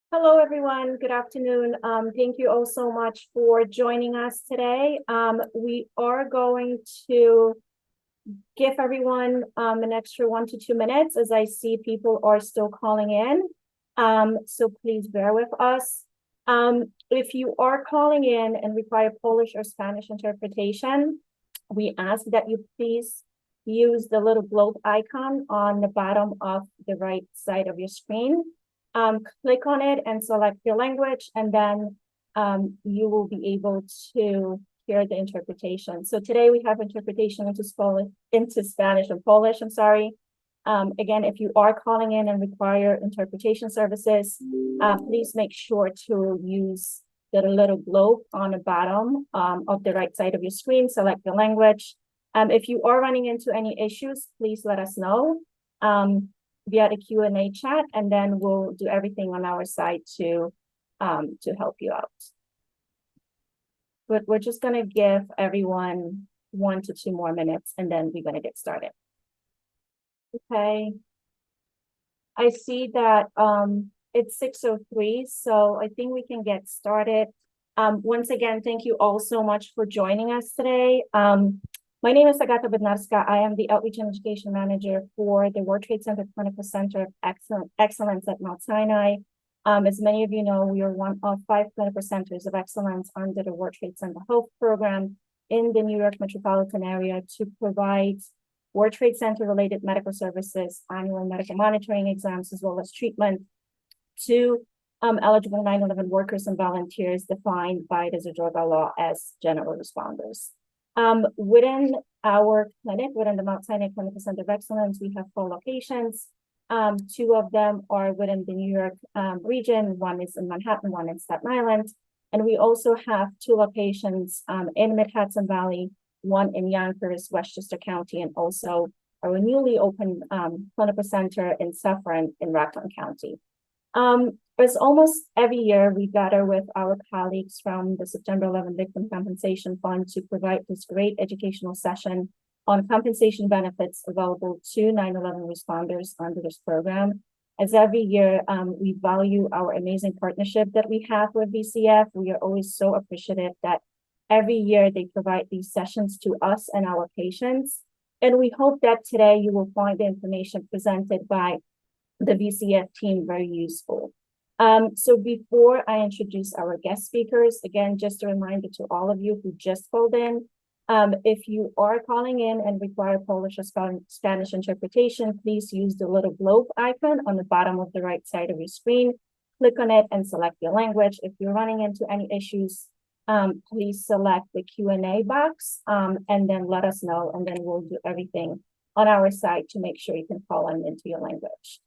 Hello, everyone. Good afternoon. Thank you all so much for joining us today. We are going to give everyone an extra 1 to 2 minutes as I see people are still calling in. So please bear with us. If you are calling in and require Polish or Spanish interpretation, we ask that you please use the little globe icon on the bottom of the right side of your screen. Click on it and select your language, and then you will be able to hear the interpretation. So today we have interpretation into Spanish and Polish, I'm sorry. Again, if you are calling in and require interpretation services, please make sure to use the little globe on the bottom of the right side of your screen, select the language. If you are running into any issues, please let us know via the Q&A chat, and then we'll do everything on our side to help you out. But we're just gonna give everyone 1 to 2 more minutes, and then we're gonna get started. Okay. I see that it's 6:03, so I think we can get started. Once again, thank you all so much for joining us today. My name is Agata Bednarska. I am the Outreach and Education Manager for the World Trade Center Clinical Center of Excellence at Mount Sinai. As many of you know, we are one of 5 clinical centers of excellence under the World Trade Center Health Program in the New York metropolitan area to provide World Trade Center related medical services, annual medical monitoring exams, as well as treatment to eligible 9/11 workers and volunteers defined by the Zadroga law as general responders. Within our clinic, within the Mount Sinai Clinical Center of Excellence, we have 4 locations. 2 of them are within the New York region. One is in Manhattan, one in Staten Island. And we also have 2 locations in Mid-Hudson Valley, one in Yonkers, Westchester County, and also our newly opened clinical center in Suffern in Rockland County. As almost every year, we gather with our colleagues from the September 11 Victim Compensation Fund to provide this great educational session on compensation benefits available to 9/11 responders under this program. As every year, we value our amazing partnership that we have with VCF. We are always so appreciative that every year they provide these sessions to us and our patients. And we hope that today you will find the information presented by the VCF team very useful. So before I introduce our guest speakers, again, just a reminder to all of you who just called in, if you are calling in and require Polish or Spanish interpretation, please use the little globe icon on the bottom of the right side of your screen. Click on it and select your language. If you're running into any issues, please select the Q&A box and then let us know, and then we'll do everything on our side to make sure you can call in into your language.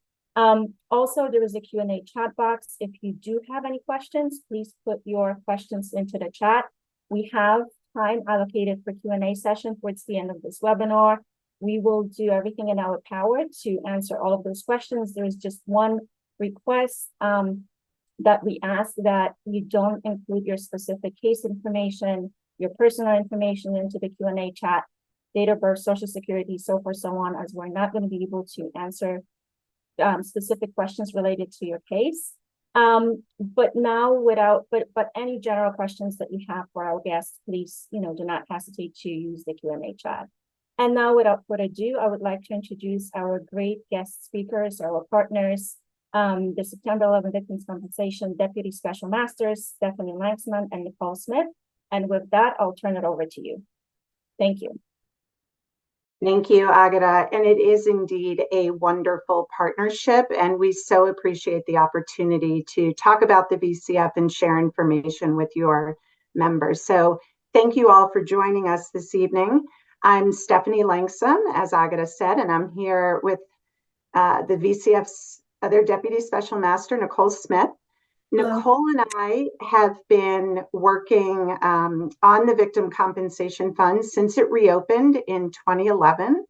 Also, there is a Q&A chat box. If you do have any questions, please put your questions into the chat. We have time allocated for Q&A session towards the end of this webinar. We will do everything in our power to answer all of those questions. There is just one request that we ask that you don't include your specific case information, your personal information into the Q&A chat, date of birth, social security, so forth, so on, as we're not going to be able to answer specific questions related to your case. But any general questions that you have for our guests, please, do not hesitate to use the Q&A chat. And now, without further ado, I would like to introduce our great guest speakers, our partners, the September 11 Victims Compensation Deputy Special Masters, Stephanie Langsman and Nicole Smith. And with that, I'll turn it over to you. Thank you. Thank you, Agata. And it is indeed a wonderful partnership, and we so appreciate the opportunity to talk about the VCF and share information with your members. So thank you all for joining us this evening. I'm Stephanie Langsam, as Agata said, and I'm here with the VCF's other Deputy Special Master, Nicole Smith. Hello. Nicole and I have been working on the Victim Compensation Fund since it reopened in 2011.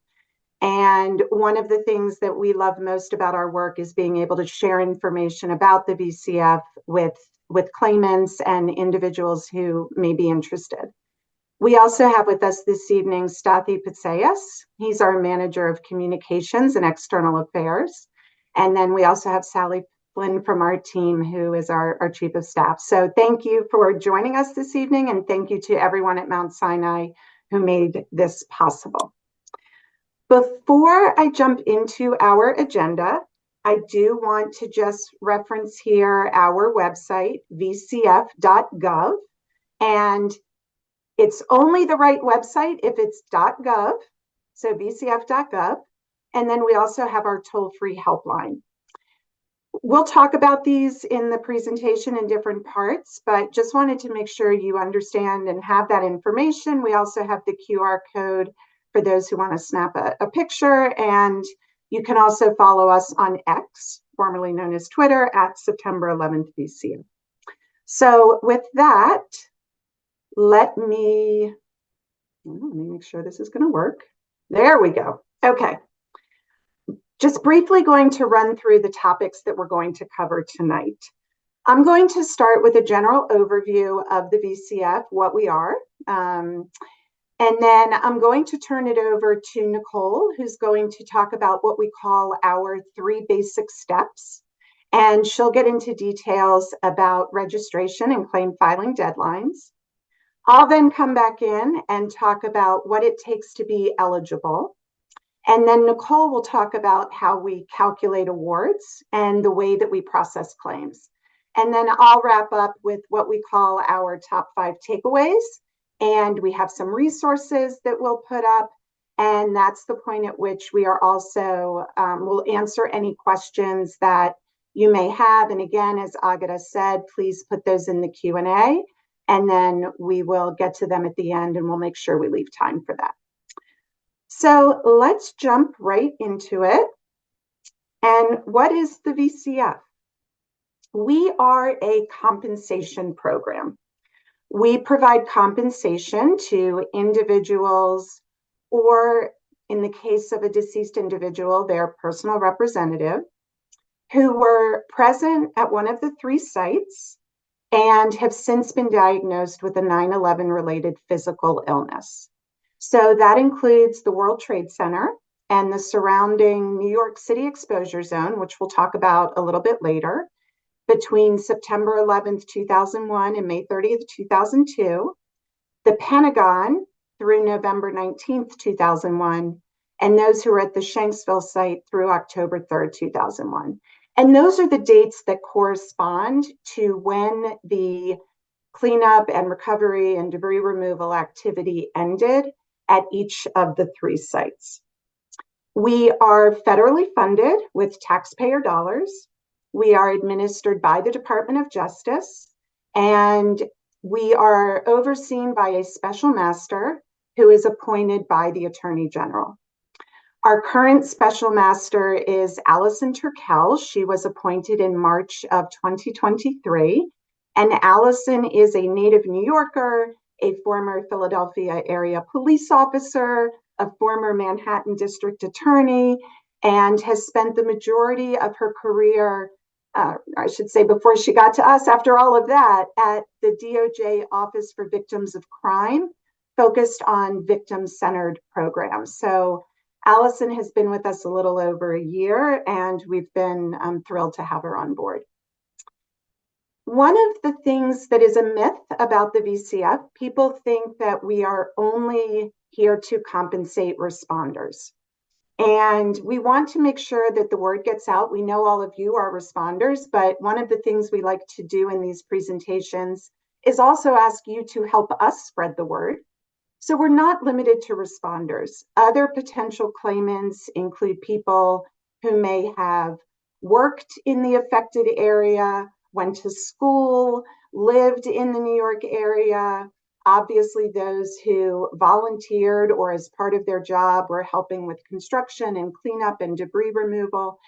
And one of the things that we love most about our work is being able to share information about the VCF with claimants and individuals who may be interested. We also have with us this evening Stathi Pitsayas. He's our Manager of Communications and External Affairs. And then we also have Sally Flynn from our team, who is our Chief of Staff. So thank you for joining us this evening, and thank you to everyone at Mount Sinai who made this possible. Before I jump into our agenda, I do want to just reference here our website, vcf.gov, and it's only the right website if it's .gov, so vcf.gov, and then we also have our toll-free helpline. We'll talk about these in the presentation in different parts, but just wanted to make sure you understand and have that information. We also have the QR code for those who want to snap a picture, and you can also follow us on X, formerly known as Twitter, at September 11th VCF. So with that, let me make sure this is going to work. There we go. Okay. Just briefly going to run through the topics that we're going to cover tonight. I'm going to start with a general overview of the VCF, what we are. And then I'm going to turn it over to Nicole, who's going to talk about what we call our 3 basic steps. And she'll get into details about registration and claim filing deadlines. I'll then come back in and talk about what it takes to be eligible. And then Nicole will talk about how we calculate awards and the way that we process claims. And then I'll wrap up with what we call our top 5 takeaways. And we have some resources that we'll put up. And that's the point at which we are also, we'll answer any questions that you may have. And again, as Agata said, please put those in the Q&A. And then we will get to them at the end, and we'll make sure we leave time for that. So let's jump right into it. And what is the VCF? We are a compensation program. We provide compensation to individuals, or in the case of a deceased individual, their personal representative, who were present at one of the 3 sites and have since been diagnosed with a 9/11 related physical illness. So that includes the World Trade Center and the surrounding New York City exposure zone, which we'll talk about a little bit later, between September 11th, 2001 and May 30th, 2002, the Pentagon through November 19th, 2001, and those who are at the Shanksville site through October 3rd, 2001. And those are the dates that correspond to when the cleanup and recovery and debris removal activity ended at each of the 3 sites. We are federally funded with taxpayer dollars. We are administered by the Department of Justice, and we are overseen by a special master who is appointed by the Attorney General. Our current special master is Allison Turkel. She was appointed in March of 2023. And Allison is a native New Yorker, a former Philadelphia area police officer, a former Manhattan district attorney, and has spent the majority of her career, I should say before she got to us, after all of that, at the DOJ Office for Victims of Crime, focused on victim-centered programs. So Allison has been with us a little over a year, and we've been thrilled to have her on board. One of the things that is a myth about the VCF, people think that we are only here to compensate responders. And we want to make sure that the word gets out. We know all of you are responders, but one of the things we like to do in these presentations is also ask you to help us spread the word. So we're not limited to responders. Other potential claimants include people who may have worked in the affected area, went to school, lived in the New York area, obviously those who volunteered or as part of their job were helping with construction and cleanup and debris removal.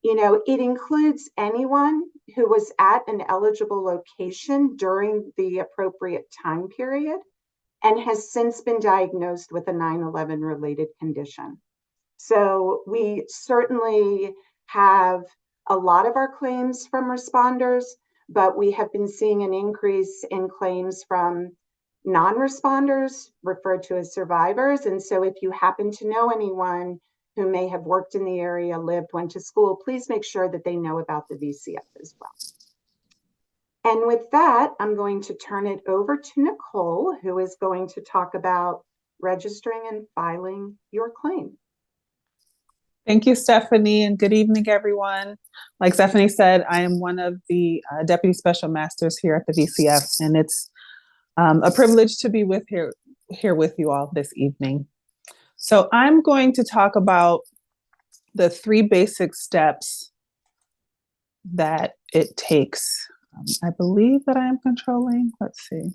You know, it includes anyone who was at an eligible location during the appropriate time period and has since been diagnosed with a 9/11 related condition. So we certainly have a lot of our claims from responders, but we have been seeing an increase in claims from non-responders, referred to as survivors. And so if you happen to know anyone who may have worked in the area, lived, went to school, please make sure that they know about the VCF as well. And with that, I'm going to turn it over to Nicole, who is going to talk about registering and filing your claim. Thank you, Stephanie, and good evening, everyone. Like Stephanie said, I am one of the Deputy Special Masters here at the VCF, and it's a privilege to be here with you all this evening. So I'm going to talk about the 3 basic steps that it takes. I believe that I am controlling. Let's see.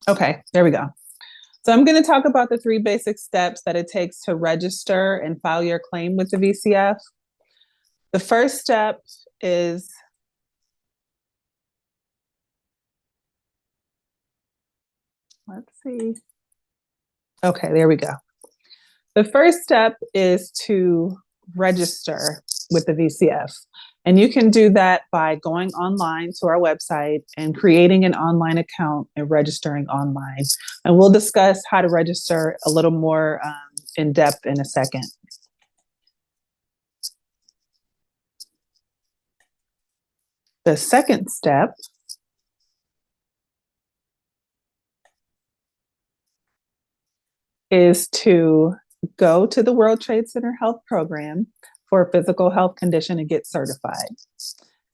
Okay, there we go. So I'm going to talk about the 3 basic steps that it takes to register and file your claim with the VCF. The first step is let's see. Okay, there we go. The first step is to register with the VCF. And you can do that by going online to our website and creating an online account and registering online. And we'll discuss how to register a little more in depth in a second. The second step is to go to the World Trade Center Health Program for a physical health condition and get certified.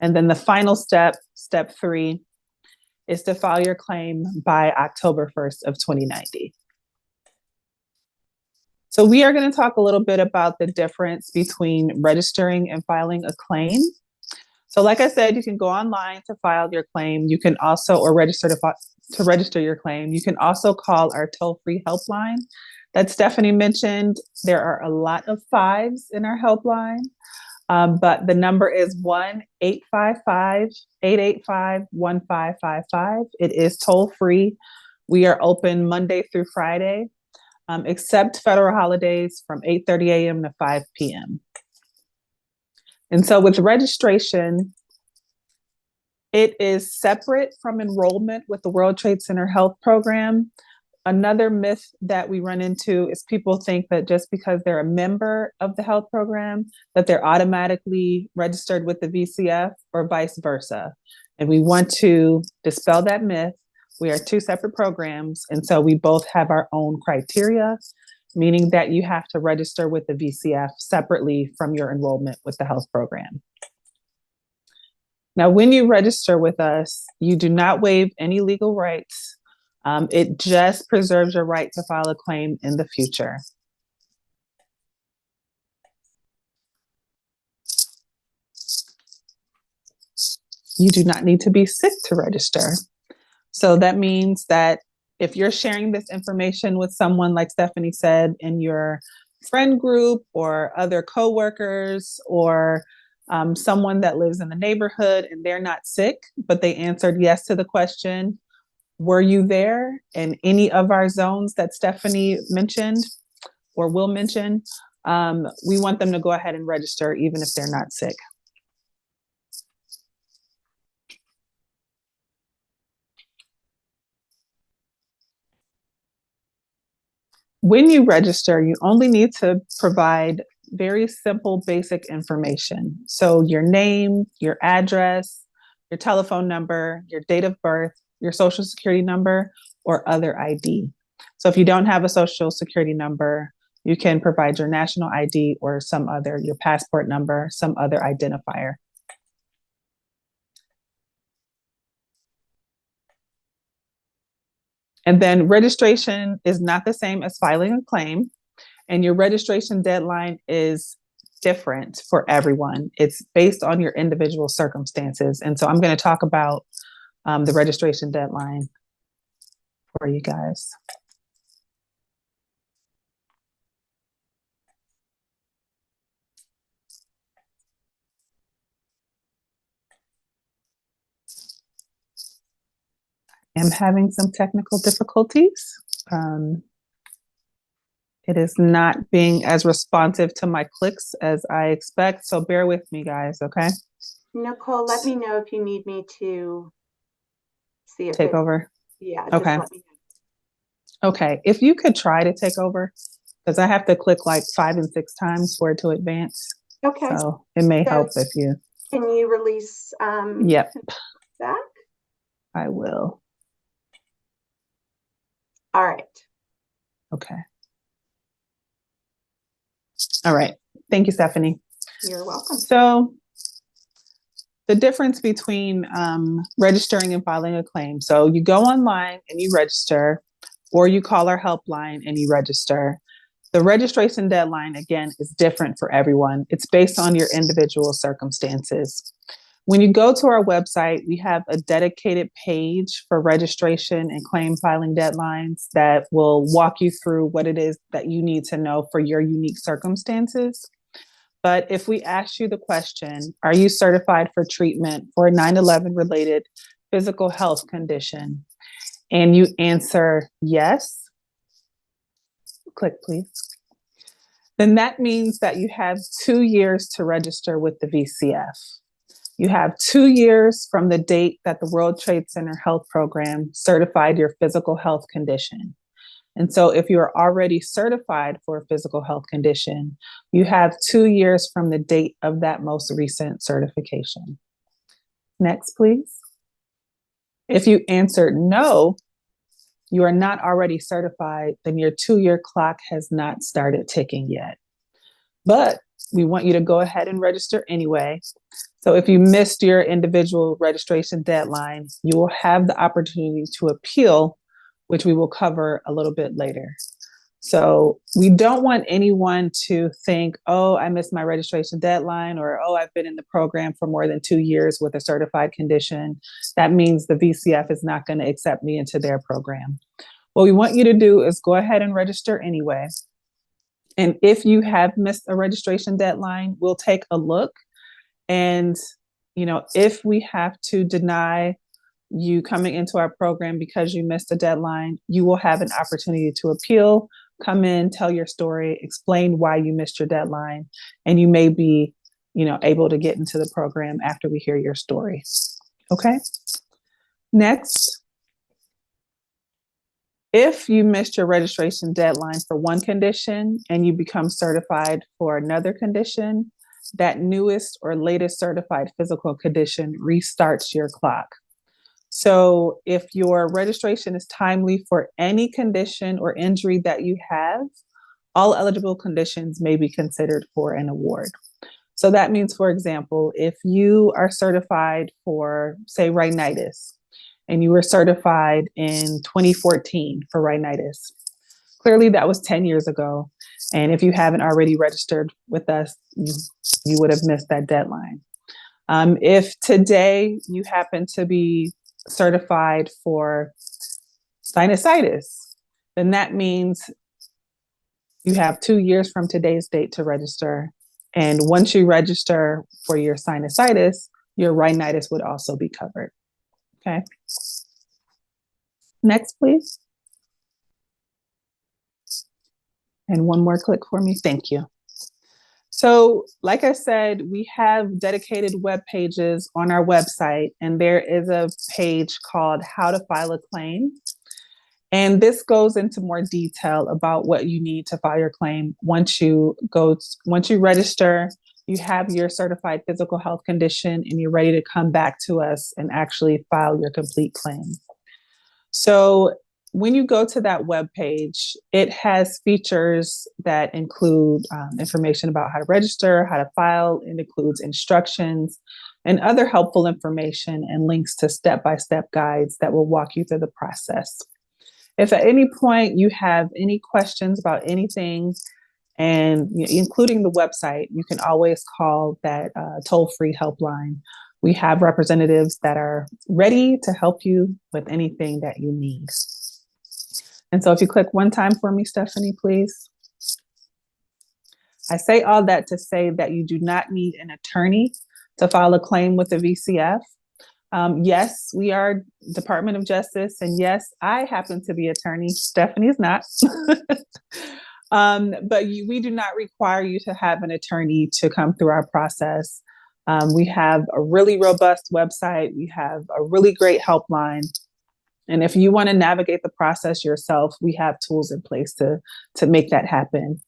And then the final step, step 3, is to file your claim by October 1st of 2090. So we are going to talk a little bit about the difference between registering and filing a claim. So like I said, you can go online to file your claim. You can also, or register to register your claim. You can also call our toll-free helpline that Stephanie mentioned. There are a lot of 5s in our helpline, but the number is 1-855-885-1555. It is toll-free. We are open Monday through Friday, except federal holidays from 8:30 a.m. to 5 p.m. And so with registration, it is separate from enrollment with the World Trade Center Health Program. Another myth that we run into is people think that just because they're a member of the health program, that they're automatically registered with the VCF or vice versa. And we want to dispel that myth. We are 2 separate programs, and so we both have our own criteria, meaning that you have to register with the VCF separately from your enrollment with the health program. Now, when you register with us, you do not waive any legal rights. It just preserves your right to file a claim in the future. You do not need to be sick to register. So that means that if you're sharing this information with someone, like Stephanie said, in your friend group or other coworkers or someone that lives in the neighborhood and they're not sick, but they answered yes to the question, were you there in any of our zones that Stephanie mentioned or will mention? We want them to go ahead and register even if they're not sick. When you register, you only need to provide very simple, basic information. So your name, your address, your telephone number, your date of birth, your social security number, or other ID. So if you don't have a social security number, you can provide your national ID or some other, your passport number, some other identifier. And then registration is not the same as filing a claim, and your registration deadline is different for everyone. It's based on your individual circumstances. And so I'm going to talk about the registration deadline for you guys. I'm having some technical difficulties. It is not being as responsive to my clicks as I expect, so bear with me, guys, okay? Nicole, let me know if you need me to see if over. Yeah, okay. just let me know. Okay, if you could try to take over, because I have to click like 5 and 6 times for it to advance. Okay. So it may help if you. Can you release Yep, that? I will. All right. Okay. All right. Thank you, Stephanie. You're welcome. So the difference between registering and filing a claim. So you go online and you register, or you call our helpline and you register. The registration deadline, again, is different for everyone. It's based on your individual circumstances. When you go to our website, we have a dedicated page for registration and claim filing deadlines that will walk you through what it is that you need to know for your unique circumstances. But if we ask you the question, are you certified for treatment for a 9/11 related physical health condition? And you answer yes, click please. Then that means that you have 2 years to register with the VCF. You have 2 years from the date that the World Trade Center Health Program certified your physical health condition. And so if you're already certified for a physical health condition, you have 2 years from the date of that most recent certification. Next, please. If you answered no, you are not already certified, then your 2-year clock has not started ticking yet. But we want you to go ahead and register anyway. So if you missed your individual registration deadline, you will have the opportunity to appeal, which we will cover a little bit later. So we don't want anyone to think, oh, I missed my registration deadline, or, oh, I've been in the program for more than 2 years with a certified condition. That means the VCF is not going to accept me into their program. What we want you to do is go ahead and register anyway. And if you have missed a registration deadline, we'll take a look. And, if we have to deny you coming into our program because you missed a deadline, you will have an opportunity to appeal, come in, tell your story, explain why you missed your deadline, and you may be, able to get into the program after we hear your story. Okay. Next, if you missed your registration deadline for one condition and you become certified for another condition, that newest or latest certified physical condition restarts your clock. So if your registration is timely for any condition or injury that you have, all eligible conditions may be considered for an award. So that means, for example, if you are certified for, say, rhinitis, and you were certified in 2014 for rhinitis, clearly that was 10 years ago. And if you haven't already registered with us, you would have missed that deadline. If today you happen to be certified for sinusitis, then that means you have 2 years from today's date to register. And once you register for your sinusitis, your rhinitis would also be covered. Okay. Next, please. And one more click for me. Thank you. So, like I said, we have dedicated web pages on our website, and there is a page called How to File a Claim. And this goes into more detail about what you need to file your claim. Once you register, you have your certified physical health condition, and you're ready to come back to us and actually file your complete claim. So when you go to that web page, it has features that include information about how to register, how to file. It includes instructions and other helpful information and links to step-by-step guides that will walk you through the process. If at any point you have any questions about anything, and including the website, you can always call that toll-free helpline. We have representatives that are ready to help you with anything that you need. And so if you click one time for me, Stephanie, please. I say all that to say that you do not need an attorney to file a claim with the VCF. Yes, we are Department of Justice, and yes, I happen to be attorney. Stephanie is not. But we do not require you to have an attorney to come through our process. We have a really robust website. We have a really great helpline. And if you want to navigate the process yourself, we have tools in place to make that happen.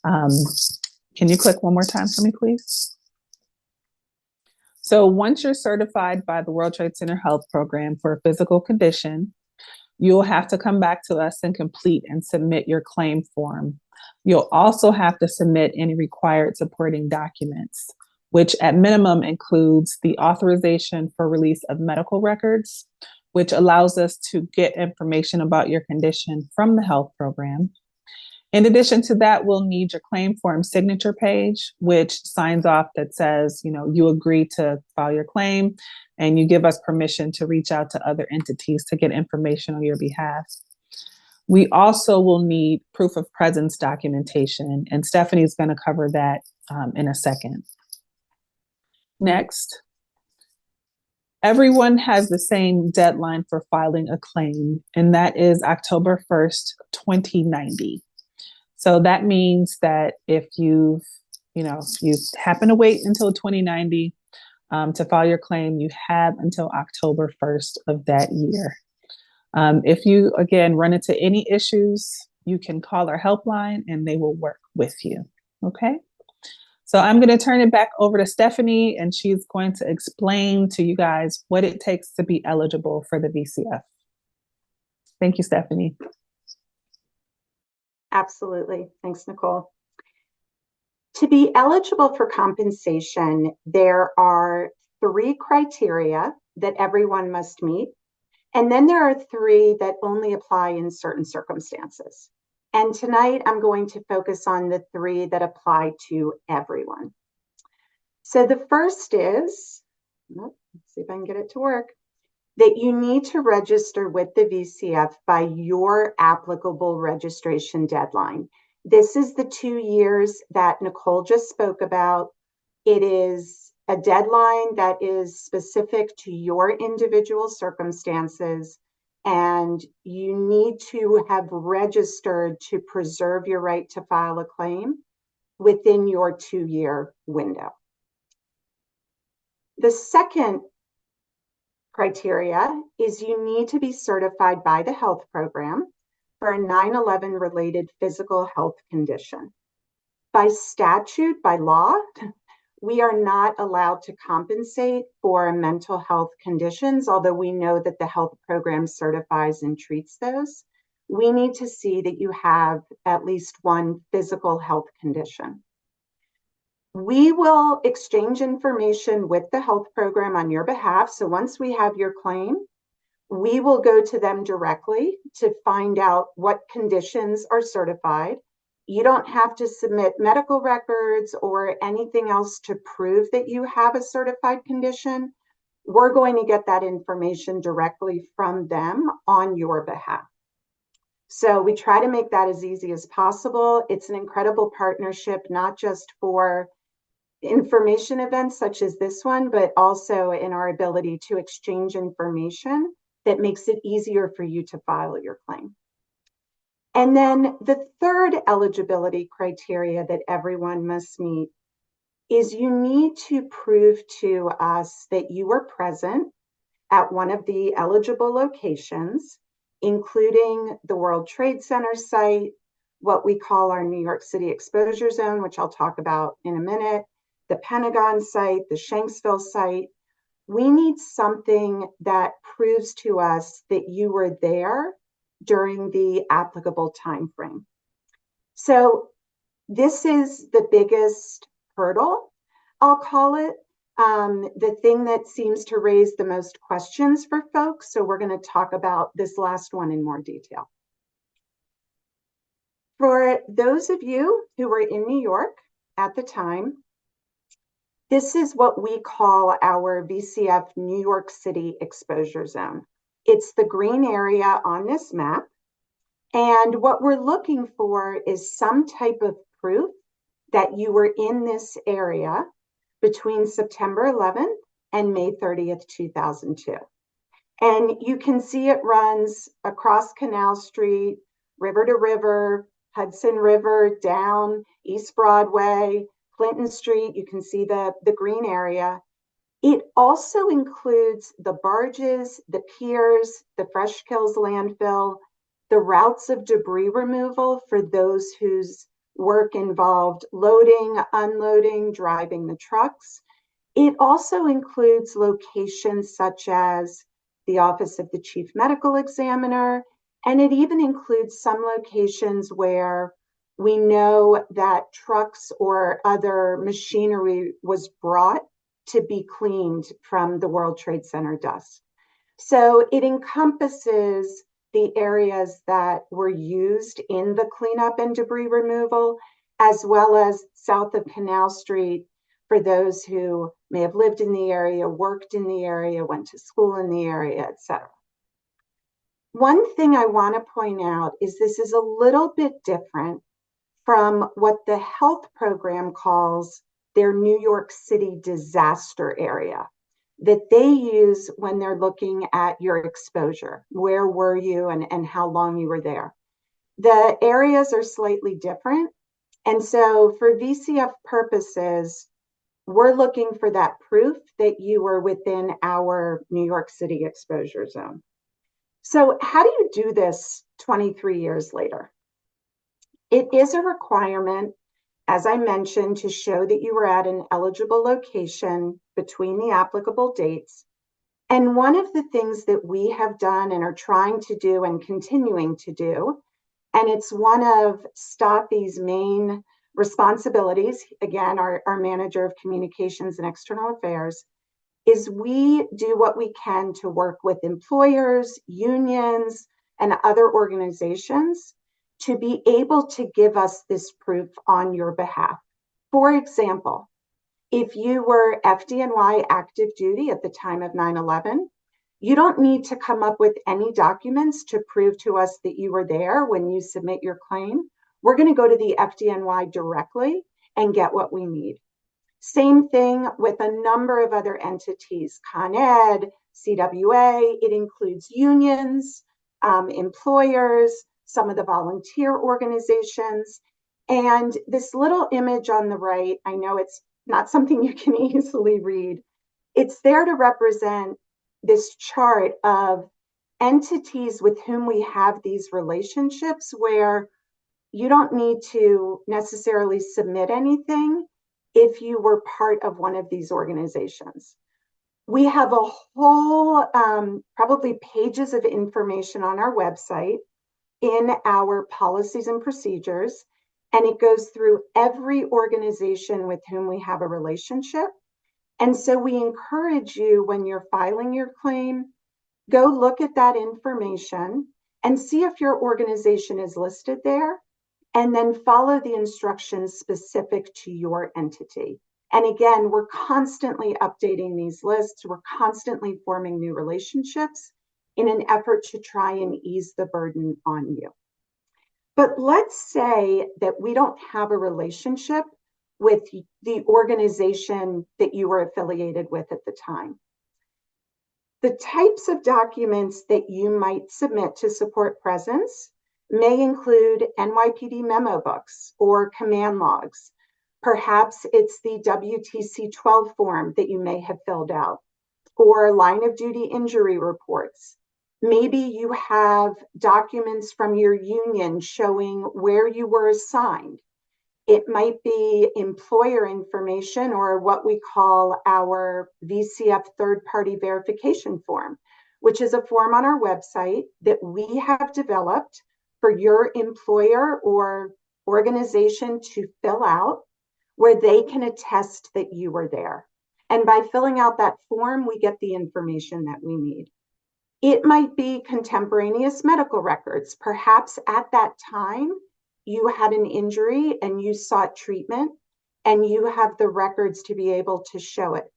Can you click one more time for me, please? So once you're certified by the World Trade Center Health Program for a physical condition, you'll have to come back to us and complete and submit your claim form. You'll also have to submit any required supporting documents, which at minimum includes the authorization for release of medical records, which allows us to get information about your condition from the health program. In addition to that, we'll need your claim form signature page, which signs off that says, you agree to file your claim and you give us permission to reach out to other entities to get information on your behalf. We also will need proof of presence documentation, and Stephanie's going to cover that in a second. Next, everyone has the same deadline for filing a claim, and that is October 1st, 2090. So that means that if you happen to wait until 2090 to file your claim, you have until October 1st of that year. If you, again, run into any issues, you can call our helpline and they will work with you. Okay. So I'm going to turn it back over to Stephanie, and she's going to explain to you guys what it takes to be eligible for the VCF. Thank you, Stephanie. Absolutely. Thanks, Nicole. To be eligible for compensation, there are 3 criteria that everyone must meet. And then there are 3 that only apply in certain circumstances. And tonight I'm going to focus on the 3 that apply to everyone. So the first is, let's see if I can get it to work, that you need to register with the VCF by your applicable registration deadline. This is the 2 years that Nicole just spoke about. It is a deadline that is specific to your individual circumstances, and you need to have registered to preserve your right to file a claim within your 2-year window. The second criteria is you need to be certified by the health program for a 9/11 related physical health condition. By statute, by law, we are not allowed to compensate for mental health conditions, although we know that the health program certifies and treats those. We need to see that you have at least one physical health condition. We will exchange information with the health program on your behalf. So once we have your claim, we will go to them directly to find out what conditions are certified. You don't have to submit medical records or anything else to prove that you have a certified condition. We're going to get that information directly from them on your behalf. So we try to make that as easy as possible. It's an incredible partnership, not just for information events such as this one, but also in our ability to exchange information that makes it easier for you to file your claim. And then the third eligibility criteria that everyone must meet is you need to prove to us that you were present at one of the eligible locations, including the World Trade Center site, what we call our New York City exposure zone, which I'll talk about in a minute, the Pentagon site, the Shanksville site. We need something that proves to us that you were there during the applicable time frame. So this is the biggest hurdle, I'll call it, the thing that seems to raise the most questions for folks. So we're going to talk about this last one in more detail. For those of you who were in New York at the time, this is what we call our VCF New York City exposure zone. It's the green area on this map. And what we're looking for is some type of proof that you were in this area between September 11th and May 30th, 2002. And you can see it runs across Canal Street, river to river, Hudson River, down East Broadway, Clinton Street. You can see the green area. It also includes the barges, the piers, the Fresh Kills landfill, the routes of debris removal for those whose work involved loading, unloading, driving the trucks. It also includes locations such as the Office of the Chief Medical Examiner, and it even includes some locations where we know that trucks or other machinery was brought to be cleaned from the World Trade Center dust. So it encompasses the areas that were used in the cleanup and debris removal, as well as south of Canal Street for those who may have lived in the area, worked in the area, went to school in the area, etc. One thing I want to point out is this is a little bit different from what the health program calls their New York City disaster area that they use when they're looking at your exposure. Where were you and how long you were there? The areas are slightly different. And so for VCF purposes, we're looking for that proof that you were within our New York City exposure zone. So how do you do this 23 years later? It is a requirement, as I mentioned, to show that you were at an eligible location between the applicable dates. And one of the things that we have done and are trying to do and continuing to do, and it's one of Stothy's main responsibilities, again, our manager of communications and external affairs, is we do what we can to work with employers, unions, and other organizations to be able to give us this proof on your behalf. For example, if you were FDNY active duty at the time of 9/11, you don't need to come up with any documents to prove to us that you were there when you submit your claim. We're going to go to the FDNY directly and get what we need. Same thing with a number of other entities, Con Ed, CWA, it includes unions, employers, some of the volunteer organizations. And this little image on the right, I know it's not something you can easily read. It's there to represent this chart of entities with whom we have these relationships where you don't need to necessarily submit anything if you were part of one of these organizations. We have a whole, probably pages of information on our website in our policies and procedures, and it goes through every organization with whom we have a relationship. And so we encourage you, when you're filing your claim, go look at that information and see if your organization is listed there, and then follow the instructions specific to your entity. And again, we're constantly updating these lists. We're constantly forming new relationships in an effort to try and ease the burden on you. But let's say that we don't have a relationship with the organization that you were affiliated with at the time. The types of documents that you might submit to support presence may include NYPD memo books or command logs. Perhaps it's the WTC 12 form that you may have filled out, or line of duty injury reports. Maybe you have documents from your union showing where you were assigned. It might be employer information, or what we call our VCF third-party verification form, which is a form on our website that we have developed for your employer or organization to fill out, where they can attest that you were there. And by filling out that form, we get the information that we need. It might be contemporaneous medical records. Perhaps at that time, you had an injury and you sought treatment, and you have the records to be able to show it.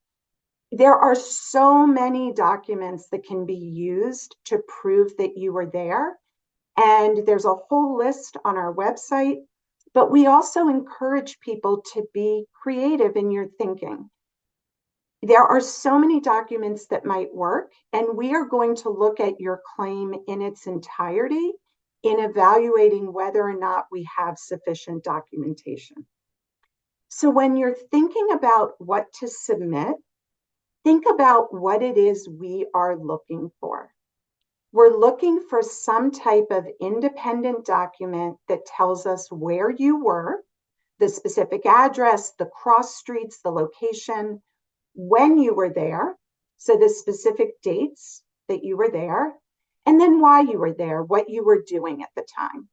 There are so many documents that can be used to prove that you were there. And there's a whole list on our website, but we also encourage people to be creative in your thinking. There are so many documents that might work, and we are going to look at your claim in its entirety in evaluating whether or not we have sufficient documentation. So when you're thinking about what to submit, think about what it is we are looking for. We're looking for some type of independent document that tells us where you were, the specific address, the cross streets, the location, when you were there, so the specific dates that you were there, and then why you were there, what you were doing at the time.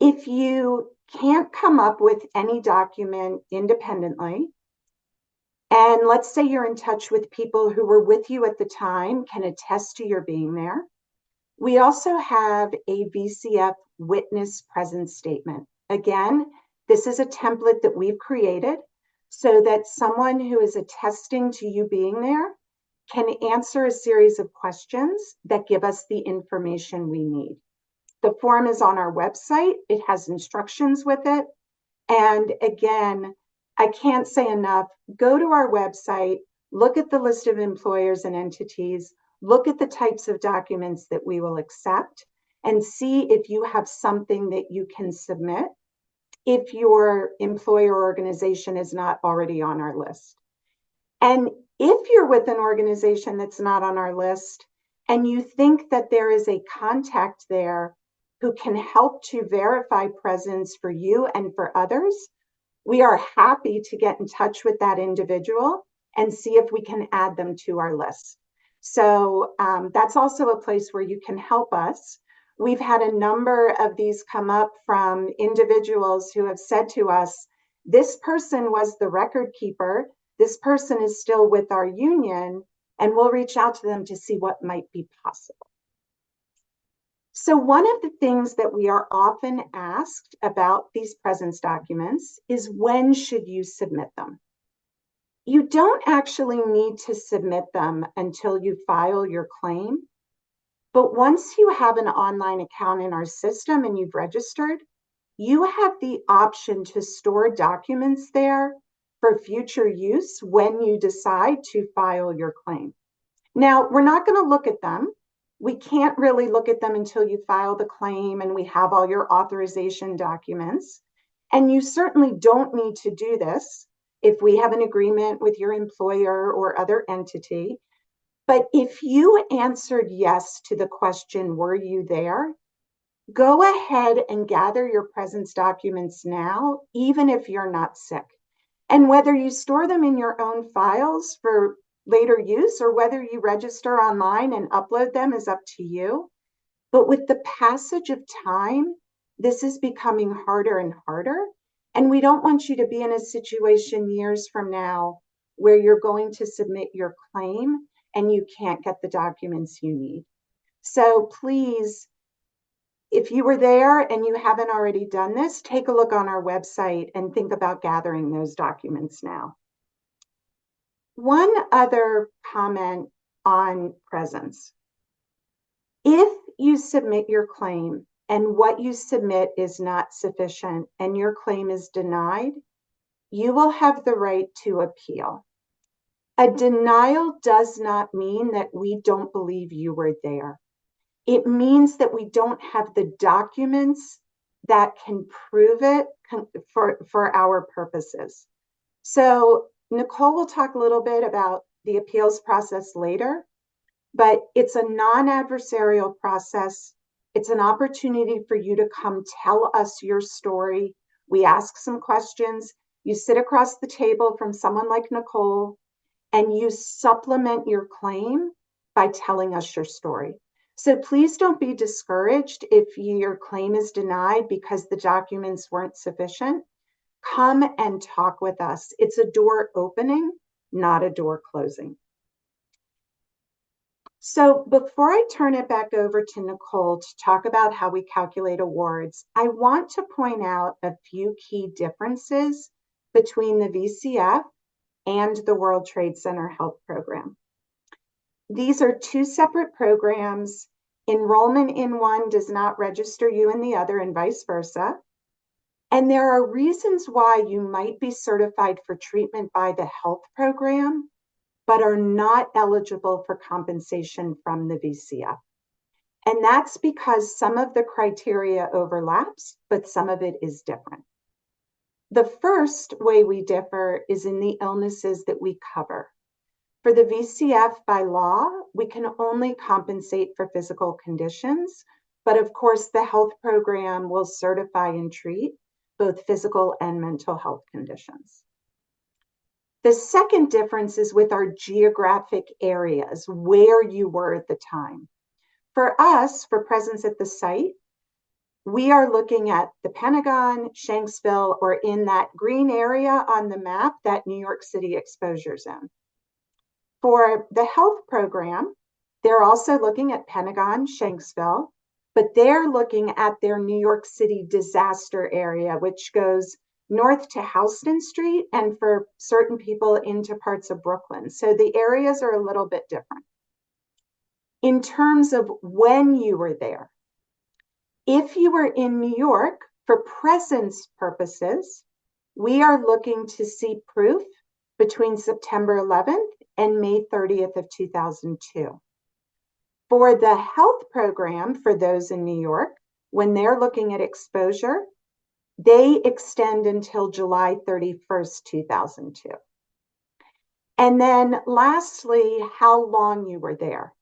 If you can't come up with any document independently, and let's say you're in touch with people who were with you at the time, can attest to your being there, we also have a VCF witness presence statement. Again, this is a template that we've created so that someone who is attesting to you being there can answer a series of questions that give us the information we need. The form is on our website. It has instructions with it. And again, I can't say enough, go to our website, look at the list of employers and entities, look at the types of documents that we will accept, and see if you have something that you can submit if your employer organization is not already on our list. And if you're with an organization that's not on our list and you think that there is a contact there who can help to verify presence for you and for others, we are happy to get in touch with that individual and see if we can add them to our list. So that's also a place where you can help us. We've had a number of these come up from individuals who have said to us, this person was the record keeper, this person is still with our union, and we'll reach out to them to see what might be possible. So one of the things that we are often asked about these presence documents is, when should you submit them? You don't actually need to submit them until you file your claim. But once you have an online account in our system and you've registered, you have the option to store documents there for future use when you decide to file your claim. Now, we're not going to look at them. We can't really look at them until you file the claim and we have all your authorization documents. And you certainly don't need to do this if we have an agreement with your employer or other entity. But if you answered yes to the question, were you there? Go ahead and gather your presence documents now, even if you're not sick. And whether you store them in your own files for later use or whether you register online and upload them is up to you. But with the passage of time, this is becoming harder and harder. And we don't want you to be in a situation years from now where you're going to submit your claim and you can't get the documents you need. So please, if you were there and you haven't already done this, take a look on our website and think about gathering those documents now. One other comment on presence. If you submit your claim and what you submit is not sufficient and your claim is denied, you will have the right to appeal. A denial does not mean that we don't believe you were there. It means that we don't have the documents that can prove it for our purposes. So Nicole will talk a little bit about the appeals process later, but it's a non-adversarial process. It's an opportunity for you to come tell us your story. We ask some questions. You sit across the table from someone like Nicole, and you supplement your claim by telling us your story. So please don't be discouraged if your claim is denied because the documents weren't sufficient. Come and talk with us. It's a door opening, not a door closing. So before I turn it back over to Nicole to talk about how we calculate awards, I want to point out a few key differences between the VCF and the World Trade Center Health Program. These are two separate programs. Enrollment in one does not register you in the other and vice versa. And there are reasons why you might be certified for treatment by the health program, but are not eligible for compensation from the VCF. And that's because some of the criteria overlaps, but some of it is different. The first way we differ is in the illnesses that we cover. For the VCF by law, we can only compensate for physical conditions, but of course the health program will certify and treat both physical and mental health conditions. The second difference is with our geographic areas, where you were at the time. For us, for presence at the site, we are looking at the Pentagon, Shanksville, or in that green area on the map, that New York City exposure zone. For the health program, they're also looking at Pentagon, Shanksville, but they're looking at their New York City disaster area, which goes north to Houston Street and for certain people into parts of Brooklyn. So the areas are a little bit different. In terms of when you were there, if you were in New York for presence purposes, we are looking to see proof between September 11th and May 30th of 2002. For the health program, for those in New York, when they're looking at exposure, they extend until July 31st, 2002. And then lastly, how long you were there.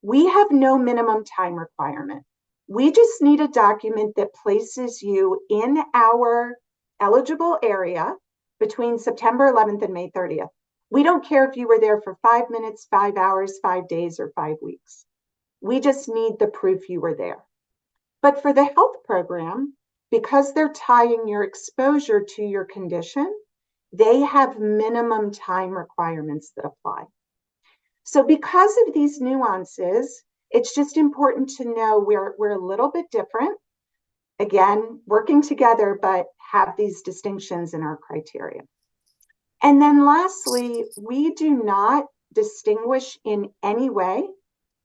We have no minimum time requirement. We just need a document that places you in our eligible area between September 11th and May 30th. We don't care if you were there for 5 minutes, 5 hours, 5 days, or 5 weeks. We just need the proof you were there. But for the health program, because they're tying your exposure to your condition, they have minimum time requirements that apply. So because of these nuances, it's just important to know we're a little bit different. Again, working together, but have these distinctions in our criteria. And then lastly, we do not distinguish in any way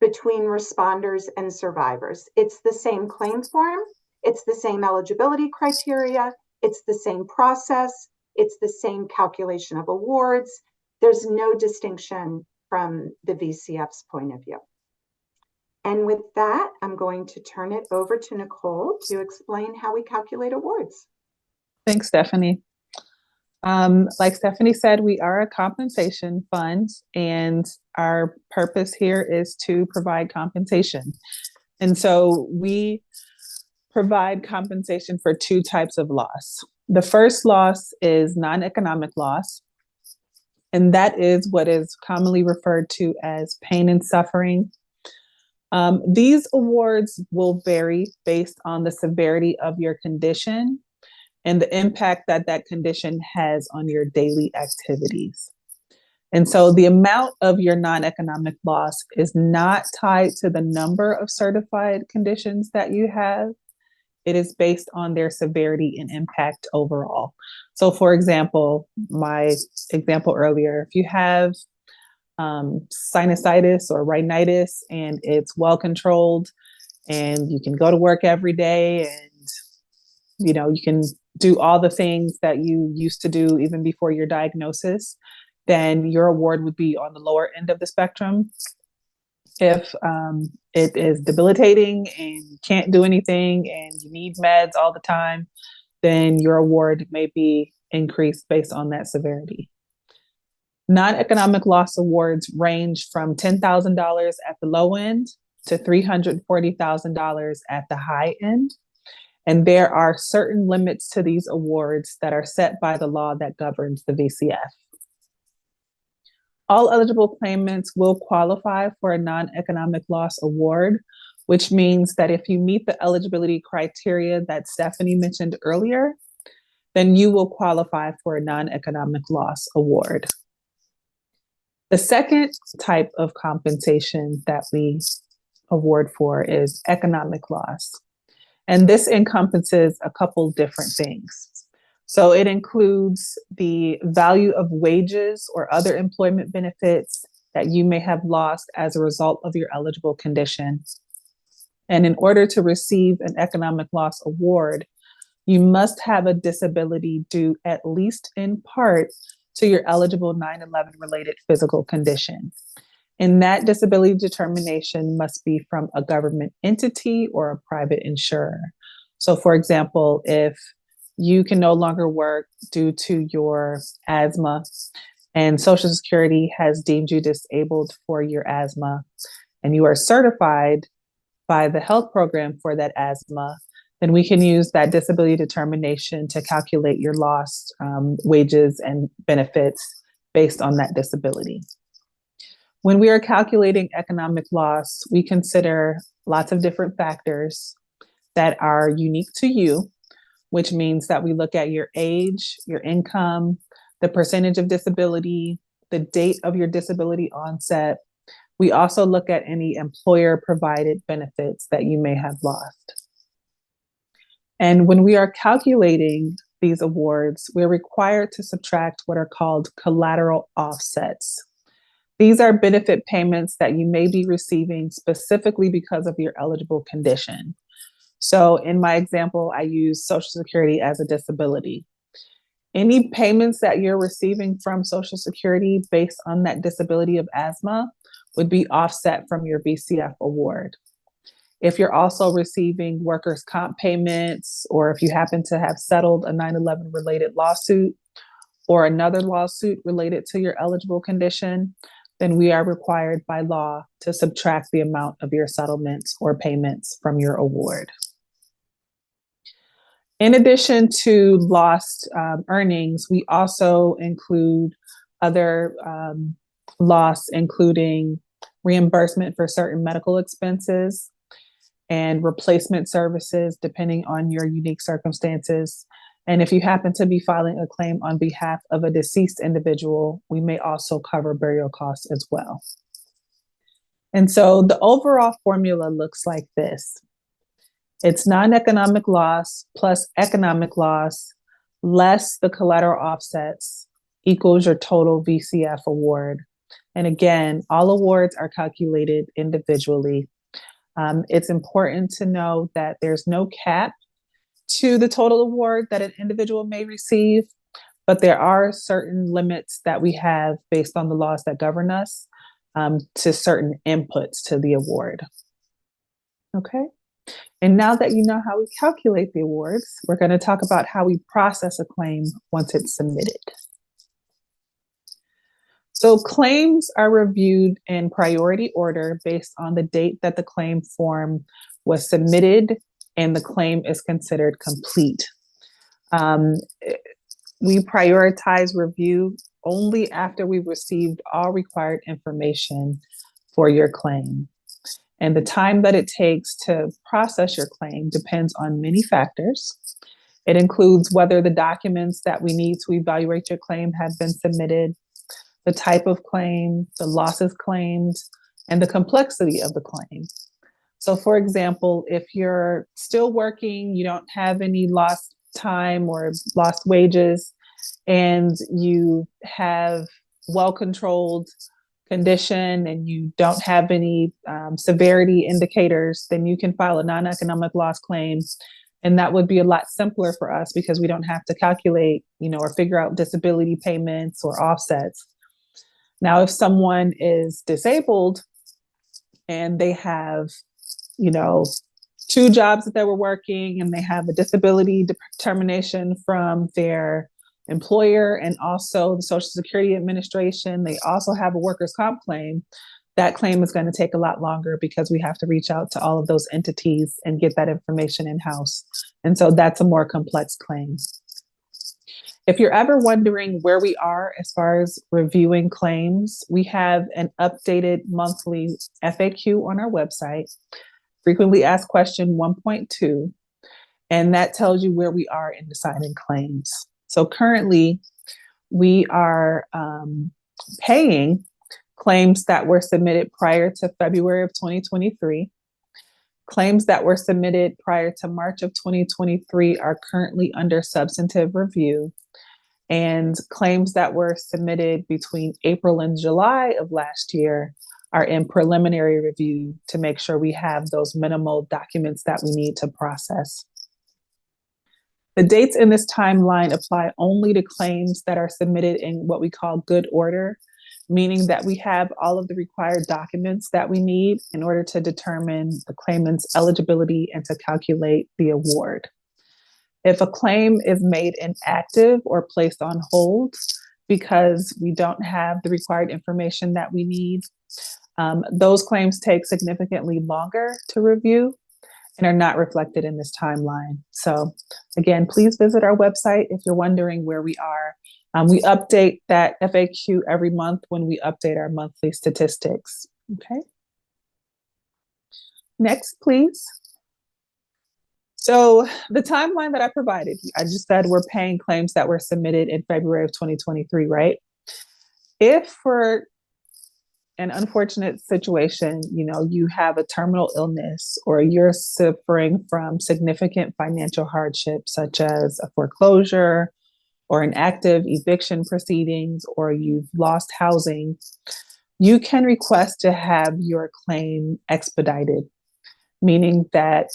between responders and survivors. It's the same claim form, it's the same eligibility criteria, it's the same process, it's the same calculation of awards. There's no distinction from the VCF's point of view. And with that, I'm going to turn it over to Nicole to explain how we calculate awards. Thanks, Stephanie. Like Stephanie said, we are a compensation fund, and our purpose here is to provide compensation. And so we provide compensation for two types of loss. The first loss is non-economic loss, and that is what is commonly referred to as pain and suffering. These awards will vary based on the severity of your condition and the impact that that condition has on your daily activities. And so the amount of your non-economic loss is not tied to the number of certified conditions that you have. It is based on their severity and impact overall. So for example, my example earlier, if you have sinusitis or rhinitis and it's well controlled and you can go to work every day and you can do all the things that you used to do even before your diagnosis, then your award would be on the lower end of the spectrum. If it is debilitating and you can't do anything and you need meds all the time, then your award may be increased based on that severity. Non-economic loss awards range from $10,000 at the low end to $340,000 at the high end. And there are certain limits to these awards that are set by the law that governs the VCF. All eligible claimants will qualify for a non-economic loss award, which means that if you meet the eligibility criteria that Stephanie mentioned earlier, then you will qualify for a non-economic loss award. The second type of compensation that we award for is economic loss. And this encompasses a couple different things. So it includes the value of wages or other employment benefits that you may have lost as a result of your eligible condition. And in order to receive an economic loss award, you must have a disability due at least in part to your eligible 9/11 related physical condition. And that disability determination must be from a government entity or a private insurer. So for example, if you can no longer work due to your asthma and Social Security has deemed you disabled for your asthma, and you are certified by the health program for that asthma, then we can use that disability determination to calculate your lost wages and benefits based on that disability. When we are calculating economic loss, we consider lots of different factors that are unique to you, which means that we look at your age, your income, the percentage of disability, the date of your disability onset. We also look at any employer provided benefits that you may have lost. And when we are calculating these awards, we're required to subtract what are called collateral offsets. These are benefit payments that you may be receiving specifically because of your eligible condition. So in my example, I use Social Security as a disability. Any payments that you're receiving from Social Security based on that disability of asthma would be offset from your VCF award. If you're also receiving workers' comp payments, or if you happen to have settled a 9/11 related lawsuit or another lawsuit related to your eligible condition, then we are required by law to subtract the amount of your settlements or payments from your award. In addition to lost earnings, we also include other loss, including reimbursement for certain medical expenses and replacement services, depending on your unique circumstances. And if you happen to be filing a claim on behalf of a deceased individual, we may also cover burial costs as well. And so the overall formula looks like this. It's non-economic loss plus economic loss less the collateral offsets equals your total VCF award. And again, all awards are calculated individually. It's important to know that there's no cap to the total award that an individual may receive, but there are certain limits that we have based on the laws that govern us to certain inputs to the award. Okay. And now that you know how we calculate the awards, we're going to talk about how we process a claim once it's submitted. So claims are reviewed in priority order based on the date that the claim form was submitted and the claim is considered complete. We prioritize review only after we've received all required information for your claim. And the time that it takes to process your claim depends on many factors. It includes whether the documents that we need to evaluate your claim have been submitted, the type of claim, the losses claimed, and the complexity of the claim. So for example, if you're still working, you don't have any lost time or lost wages, and you have well-controlled condition and you don't have any severity indicators, then you can file a non-economic loss claim. And that would be a lot simpler for us because we don't have to calculate, or figure out disability payments or offsets. Now, if someone is disabled and they have, 2 jobs that they were working and they have a disability determination from their employer and also the Social Security Administration, they also have a workers' comp claim, that claim is going to take a lot longer because we have to reach out to all of those entities and get that information in-house. And so that's a more complex claim. If you're ever wondering where we are as far as reviewing claims, we have an updated monthly FAQ on our website, frequently asked question 1.2, and that tells you where we are in deciding claims. So currently, we are paying claims that were submitted prior to February of 2023. Claims that were submitted prior to March of 2023 are currently under substantive review. And claims that were submitted between April and July of last year are in preliminary review to make sure we have those minimal documents that we need to process. The dates in this timeline apply only to claims that are submitted in what we call good order, meaning that we have all of the required documents that we need in order to determine the claimant's eligibility and to calculate the award. If a claim is made inactive or placed on hold, because we don't have the required information that we need. Those claims take significantly longer to review and are not reflected in this timeline. So again, please visit our website if you're wondering where we are. We update that FAQ every month when we update our monthly statistics. Okay. Next, please. So the timeline that I provided, I just said we're paying claims that were submitted in February of 2023, right? If for an unfortunate situation, you have a terminal illness or you're suffering from significant financial hardship, such as a foreclosure or an active eviction proceedings, or you've lost housing, you can request to have your claim expedited, meaning that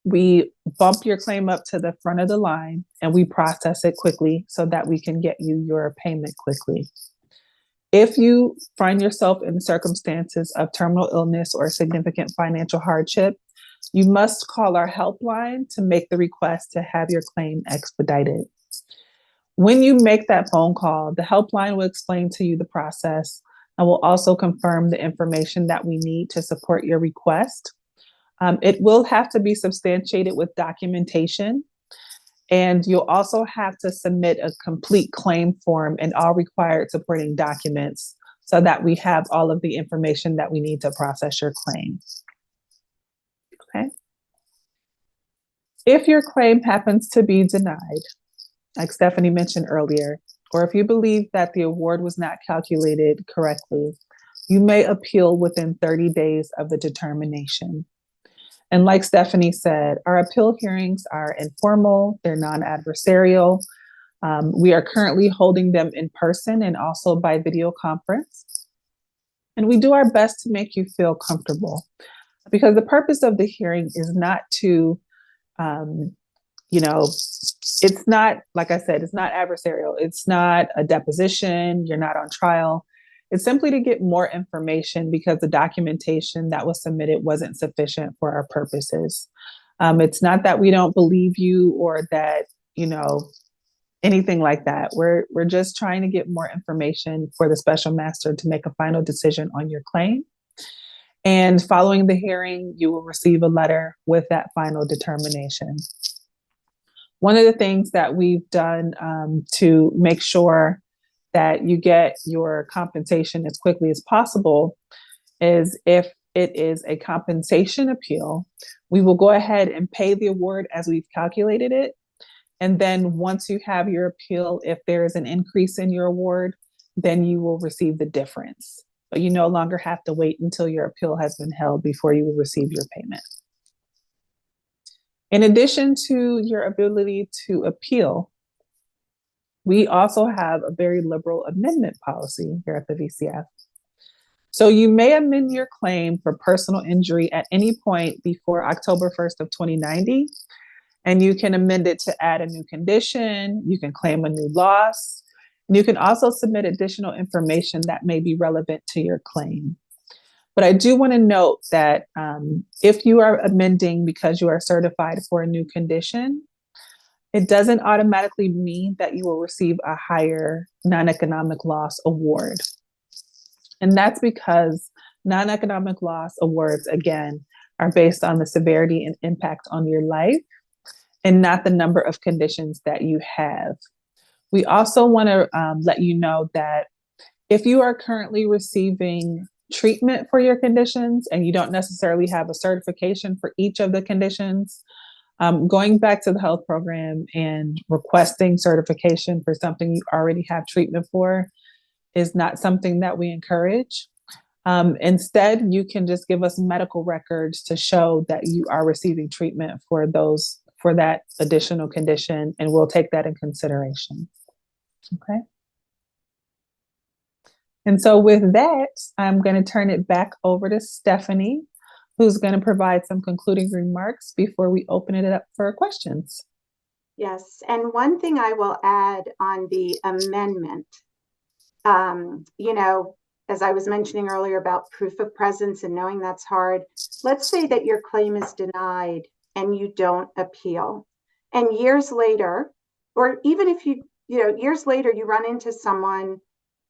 we bump your claim up to the front of the line and we process it quickly so that we can get you your payment quickly. If you find yourself in circumstances of terminal illness or significant financial hardship, you must call our helpline to make the request to have your claim expedited. When you make that phone call, the helpline will explain to you the process and will also confirm the information that we need to support your request. It will have to be substantiated with documentation, and you'll also have to submit a complete claim form and all required supporting documents so that we have all of the information that we need to process your claim. Okay. If your claim happens to be denied, like Stephanie mentioned earlier, or if you believe that the award was not calculated correctly, you may appeal within 30 days of the determination. And like Stephanie said, our appeal hearings are informal, they're non-adversarial. We are currently holding them in person and also by video conference. And we do our best to make you feel comfortable, because the purpose of the hearing is not to, it's not, like I said, it's not adversarial. It's not a deposition. You're not on trial. It's simply to get more information because the documentation that was submitted wasn't sufficient for our purposes. It's not that we don't believe you or that, anything like that. We're just trying to get more information for the special master to make a final decision on your claim. And following the hearing, you will receive a letter with that final determination. One of the things that we've done to make sure that you get your compensation as quickly as possible is, if it is a compensation appeal, we will go ahead and pay the award as we've calculated it. And then once you have your appeal, if there is an increase in your award, then you will receive the difference. But you no longer have to wait until your appeal has been held before you will receive your payment. In addition to your ability to appeal, we also have a very liberal amendment policy here at the VCF. So you may amend your claim for personal injury at any point before October 1st of 2090, and you can amend it to add a new condition, you can claim a new loss, and you can also submit additional information that may be relevant to your claim. But I do want to note that if you are amending because you are certified for a new condition, it doesn't automatically mean that you will receive a higher non-economic loss award. And that's because non-economic loss awards, again, are based on the severity and impact on your life and not the number of conditions that you have. We also want to let you know that if you are currently receiving treatment for your conditions and you don't necessarily have a certification for each of the conditions, going back to the health program and requesting certification for something you already have treatment for is not something that we encourage. Instead, you can just give us medical records to show that you are receiving treatment for that additional condition, and we'll take that in consideration. Okay. And so with that, I'm going to turn it back over to Stephanie, who's going to provide some concluding remarks before we open it up for questions. Yes, and one thing I will add on the amendment, as I was mentioning earlier about proof of presence and knowing that's hard, let's say that your claim is denied and you don't appeal. And years later, or even if you years later, you run into someone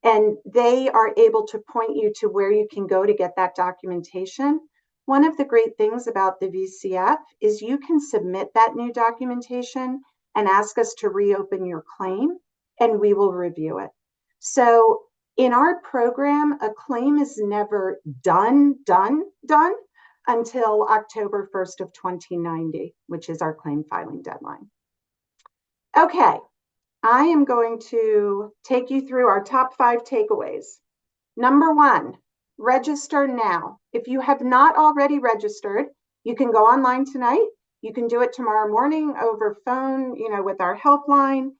and they are able to point you to where you can go to get that documentation. One of the great things about the VCF is you can submit that new documentation and ask us to reopen your claim, and we will review it. So in our program, a claim is never done until October 1st of 2090, which is our claim filing deadline. Okay, I am going to take you through our top 5 takeaways. Number 1, register now. If you have not already registered, you can go online tonight. You can do it tomorrow morning over phone, with our helpline.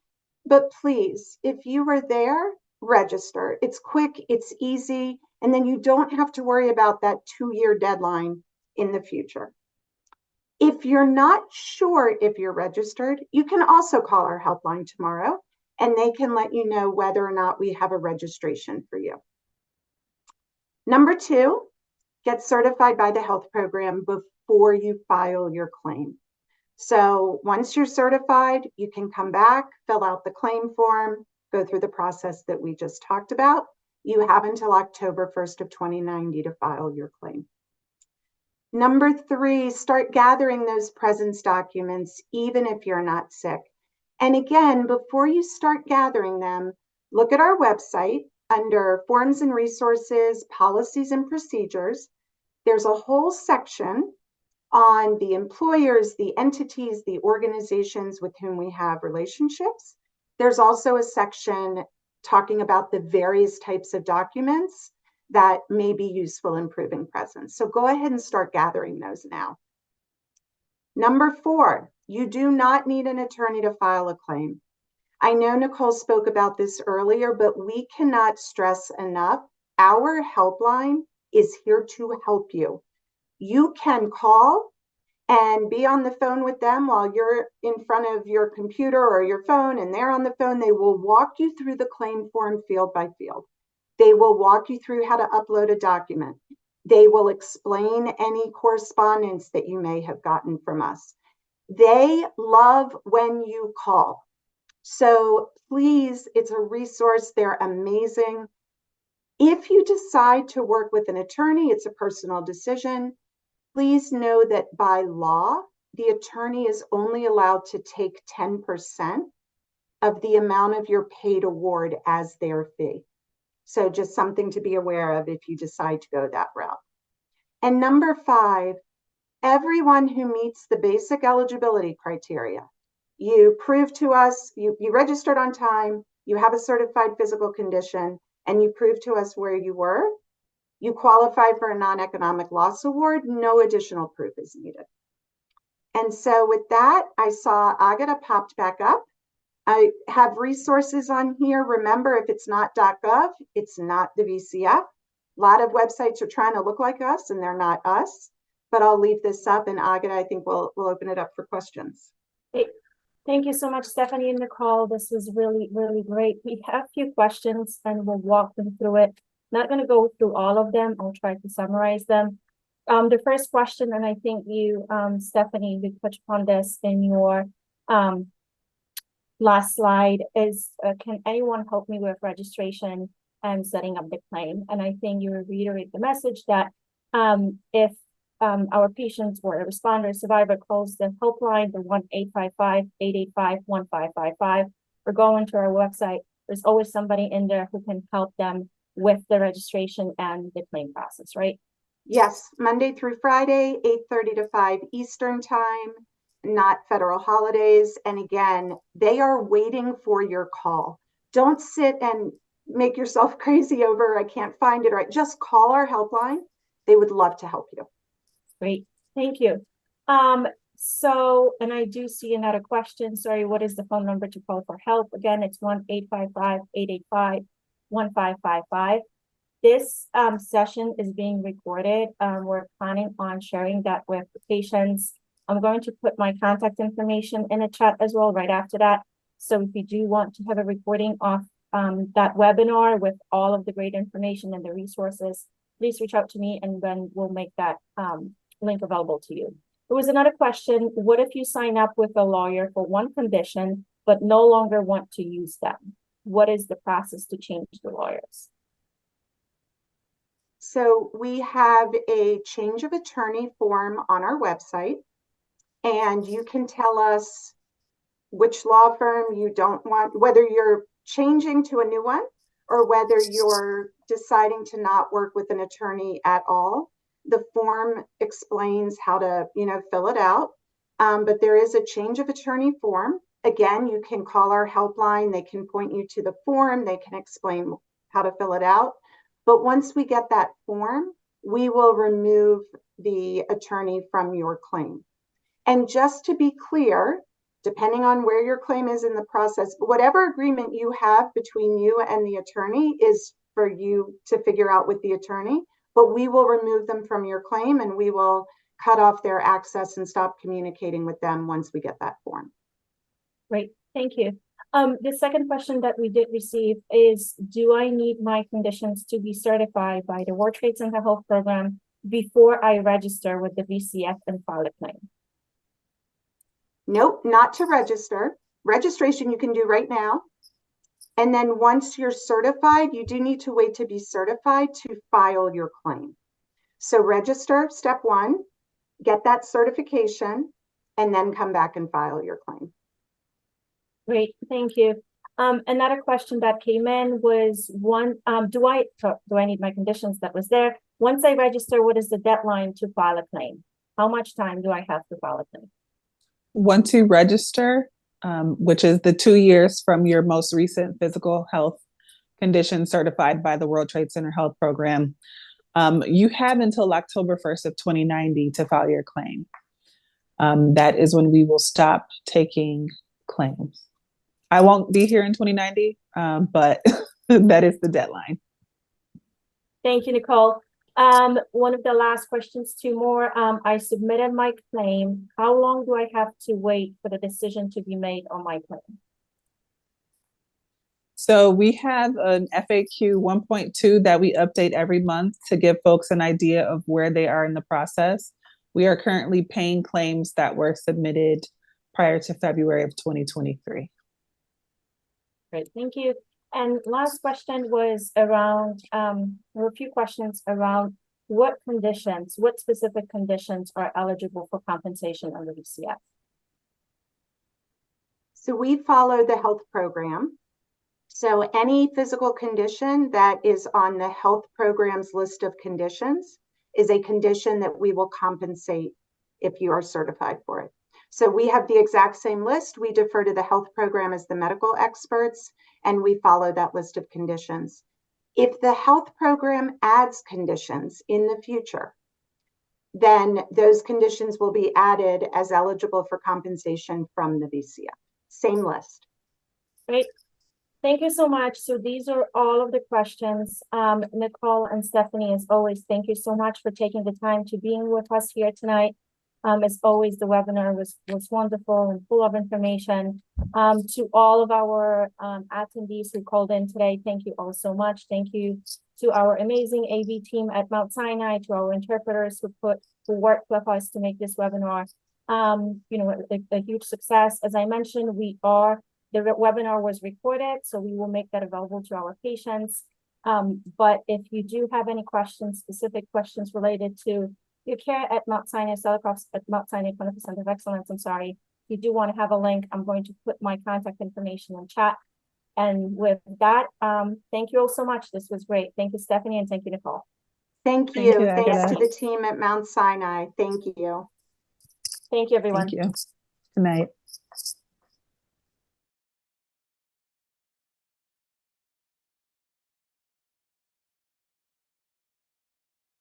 But please, if you were there, register. It's quick, it's easy, and then you don't have to worry about that 2-year deadline in the future. If you're not sure if you're registered, you can also call our helpline tomorrow, and they can let you know whether or not we have a registration for you. Number 2, get certified by the health program before you file your claim. So once you're certified, you can come back, fill out the claim form, go through the process that we just talked about. You have until October 1st of 2090 to file your claim. Number 3, start gathering those presence documents, even if you're not sick. And again, before you start gathering them, look at our website under Forms and Resources, Policies and Procedures. There's a whole section on the employers, the entities, the organizations with whom we have relationships. There's also a section talking about the various types of documents that may be useful in proving presence. So go ahead and start gathering those now. Number 4, you do not need an attorney to file a claim. I know Nicole spoke about this earlier, but we cannot stress enough, our helpline is here to help you. You can call and be on the phone with them while you're in front of your computer or your phone, and they're on the phone. They will walk you through the claim form field by field. They will walk you through how to upload a document. They will explain any correspondence that you may have gotten from us. They love when you call. So please, it's a resource. They're amazing. If you decide to work with an attorney, it's a personal decision. Please know that by law, the attorney is only allowed to take 10% of the amount of your paid award as their fee. So just something to be aware of if you decide to go that route. And number 5, everyone who meets the basic eligibility criteria, you prove to us, you registered on time, you have a certified physical condition, and you prove to us where you were, you qualify for a non-economic loss award, no additional proof is needed. And so with that, I saw Agata popped back up. I have resources on here. Remember, if it's not .gov, it's not the VCF. A lot of websites are trying to look like us and they're not us, but I'll leave this up, and Agata, I think we'll open it up for questions. Hey, thank you so much, Stephanie and Nicole. This was really, really great. We have a few questions and we'll walk them through it. Not going to go through all of them. I'll try to summarize them. The first question, and I think you, Stephanie, you touched upon this in your last slide, is can anyone help me with registration and setting up the claim? And I think you reiterate the message that if our patients or a responder, survivor calls the helpline, the 1-855-885-1555, or go into our website, there's always somebody in there who can help them with the registration and the claim process, right? Yes, Monday through Friday, 8:30 to 5 Eastern time, not federal holidays. And again, they are waiting for your call. Don't sit and make yourself crazy over, I can't find it, right? Just call our helpline. They would love to help you. Great, thank you. So, and I do see another question. Sorry, what is the phone number to call for help? Again, it's 1-855-885-1555. This session is being recorded. We're planning on sharing that with the patients. I'm going to put my contact information in the chat as well right after that. So if you do want to have a recording of that webinar with all of the great information and the resources, please reach out to me and then we'll make that link available to you. There was another question. What if you sign up with a lawyer for one condition but no longer want to use them. What is the process to change the lawyers? So we have a change of attorney form on our website, and you can tell us which law firm you don't want, whether you're changing to a new one or whether you're deciding to not work with an attorney at all. The form explains how to, fill it out. But there is a change of attorney form. Again, you can call our helpline. They can point you to the form. They can explain how to fill it out. But once we get that form, we will remove the attorney from your claim. And just to be clear, depending on where your claim is in the process, whatever agreement you have between you and the attorney is for you to figure out with the attorney, but we will remove them from your claim and we will cut off their access and stop communicating with them once we get that form. Great, thank you. The second question that we did receive is, do I need my conditions to be certified by the World Trade Center Health Program before I register with the VCF and file a claim? Nope, not to register. Registration you can do right now. And then once you're certified, you do need to wait to be certified to file your claim. So register, step one, get that certification, and then come back and file your claim. Great, thank you. Another question that came in was do I need my conditions that was there? Once I register, what is the deadline to file a claim? How much time do I have to file a claim? Once you register, which is the 2 years from your most recent physical health condition certified by the World Trade Center Health Program, you have until October 1st of 2090 to file your claim. That is when we will stop taking claims. I won't be here in 2090, but that is the deadline. Thank you, Nicole. One of the last questions, two more. I submitted my claim. How long do I have to wait for the decision to be made on my claim? So we have an FAQ 1.2 that we update every month to give folks an idea of where they are in the process. We are currently paying claims that were submitted prior to February of 2023. Great, thank you. And last question was around, there were a few questions around what specific conditions are eligible for compensation under VCF? So we follow the health program. So any physical condition that is on the health program's list of conditions is a condition that we will compensate if you are certified for it. So we have the exact same list. We defer to the health program as the medical experts, and we follow that list of conditions. If the health program adds conditions in the future, then those conditions will be added as eligible for compensation from the VCF. Same list. Great. Thank you so much. So these are all of the questions. Nicole and Stephanie, as always, thank you so much for taking the time to being with us here tonight. As always, the webinar was wonderful and full of information. To all of our attendees who called in today, thank you all so much. Thank you to our amazing AV team at Mount Sinai, to our interpreters who worked with us to make this webinar, a huge success. As I mentioned, the webinar was recorded, so we will make that available to our patients. But if you do have any questions, specific questions related to your care at Mount Sinai, at Mount Sinai Clinical Center of Excellence, if you do want to have a link, I'm going to put my contact information in chat. And with that, thank you all so much. This was great. Thank you, Stephanie, and thank you, Nicole. Thank you. Thanks Agatha. to the team at Mount Sinai. Thank you. Thank you, everyone. Thank you. Good night.